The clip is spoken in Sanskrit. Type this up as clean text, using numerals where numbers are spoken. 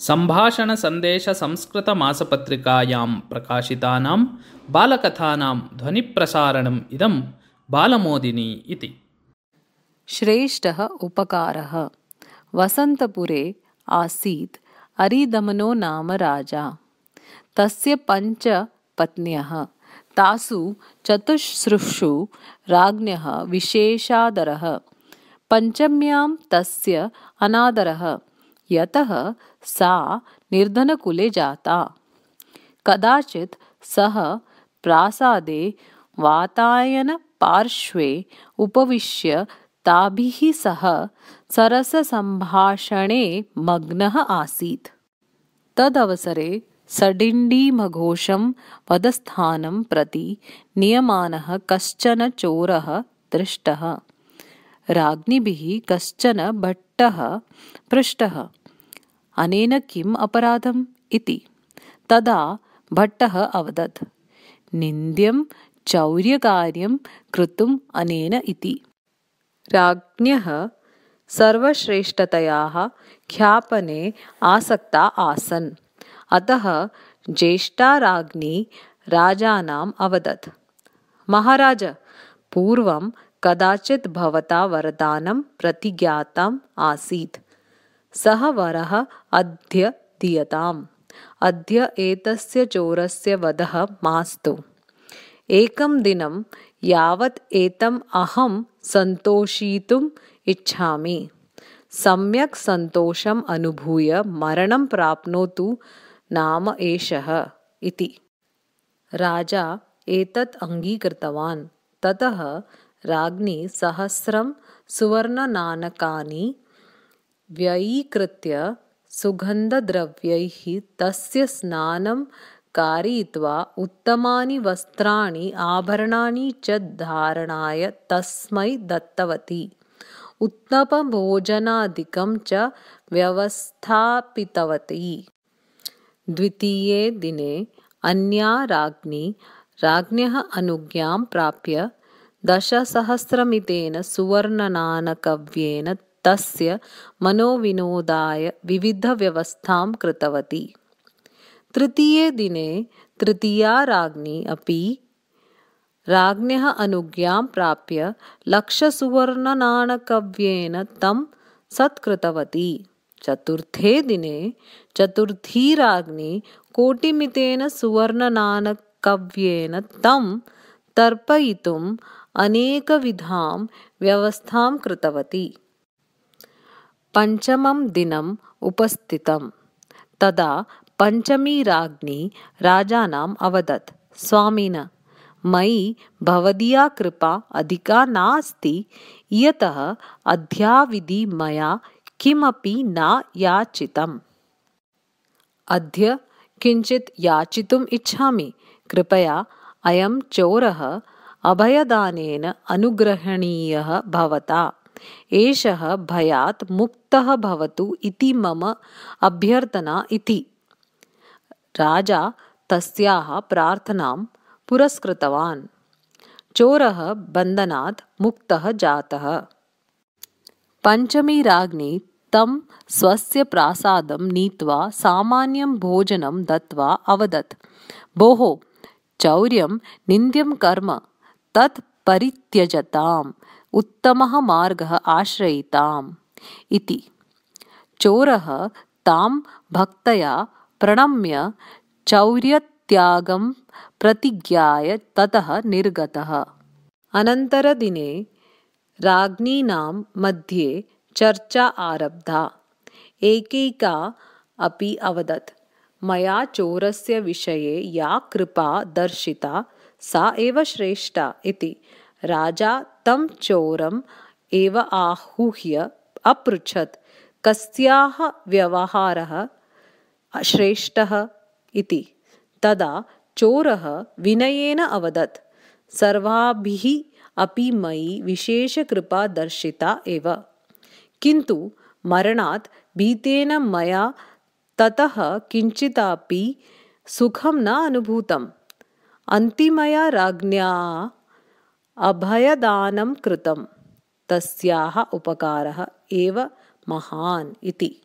सम्भाषणसन्देशसंस्कृतमासपत्रिकायां प्रकाशितानां बालकथानां ध्वनिप्रसारणम् इदं बालमोदिनी इति। श्रेष्ठः उपकारः। वसन्तपुरे आसीत् अरिदमनो नाम राजा। तस्य 5 पत्न्यः। तासु चतुस्रुषु राज्ञः विशेषादरः। पञ्चम्यां तस्य अनादरः, यतः सा निर्धनकुले जाता। कदाचित् सः प्रासादे वातायनपार्श्वे उपविश्य ताभिः सह सरससम्भाषणे मग्नः आसीत्। तदवसरे सडिण्डीमघोषं वधस्थानं प्रति नीयमानः कश्चन चोरः दृष्टः। राज्ञिभिः कश्चन भट्टः पृष्टः, अनेन किम् अपराधम् इति। तदा भट्टः अवदत्, निन्द्यं चौर्यकार्यं कृतम् अनेन इति। राज्ञः सर्वश्रेष्ठतायाः ख्यापने आसक्ता आसन्। अतः ज्येष्ठा राज्ञी राजानम् अवदत्, महाराज, पूर्वं कदाचित् भवता वरदानं प्रतिज्ञातम् आसीत्। सः वरः अद्य दीयताम्। अद्य एतस्य चोरस्य वधः मास्तु। एकं दिनं यावत् एतम् अहं सन्तोषितुम् इच्छामि। सम्यक् सन्तोषम् अनुभूय मरणं प्राप्नोतु नाम एषः इति। राजा एतत् अङ्गीकृतवान्। ततः राज्ञी 100 सुवर्णनाणकानि व्ययीकृत्य सुगन्धद्रव्यैः तस्य स्नानं कारयित्वा उत्तमानि वस्त्राणि आभरणानि च धारणाय तस्मै दत्तवती। उत्तमभोजनादिकं च व्यवस्थापितवती। द्वितीये दिने अन्या राज्ञी राज्ञः अनुज्ञां प्राप्य 10,000 सुवर्णनाणकव्येन तस्य मनोविनोदाय विविधव्यवस्थां कृतवती। तृतीये दिने तृतीया राज्ञी अपि राज्ञः अनुज्ञां प्राप्य 1,00,000 सुवर्णनाणकव्येन तं सत्कृतवती। चतुर्थे दिने चतुर्थी राज्ञी कोटिमितेन सुवर्णनाणकव्येन तं तर्पयितुम् अनेकविधां व्यवस्थां कृतवती। पञ्चमं दिनम् उपस्थितम्। तदा पञ्चमी राज्ञी राजानम् अवदत्, स्वामिन, मयि भवदीया कृपा अधिका नास्ति, यतः अद्यावधि मया किमपि न याचितम्। अद्य किञ्चित् याचितुम् इच्छामि। कृपया अयं चोरः अभयदानेन अनुग्रहणीयः भवता। एषः भयात् मुक्तः भवतु इति मम अभ्यर्थना इति। राजा तस्याः प्रार्थनां पुरस्कृतवान्। चोरः बन्धनात् मुक्तः जातः। पञ्चमी राज्ञी तं स्वस्य प्रासादं नीत्वा सामान्यं भोजनं दत्त्वा अवदत्, भोः, चौर्यं निन्द्यं कर्म, तत् परित्यजताम्, उत्तमः मार्गः आश्रयिताम् इति। चोरः तां भक्त्या प्रणम्य चौर्यत्यागं प्रतिज्ञाय ततः निर्गतः। अनन्तरदिने राज्ञीनां मध्ये चर्चा आरब्धा। एकैका अपि अवदत्, मया चोरस्य विषये या कृपा दर्शिता सा एव श्रेष्ठा इति। राजा तं चोरम् एव आहूय अपृच्छत्, कस्याः व्यवहारः श्रेष्ठः इति। तदा चोरः विनयेन अवदत्, सर्वाभिः अपि मयि विशेषकृपा दर्शिता एव, किन्तु मरणात् भीतेन मया ततः किञ्चिदपि सुखं न अनुभूतम्। अन्तिमया राज्ञा अभयदानं कृतं, तस्याः उपकारः एव महान् इति।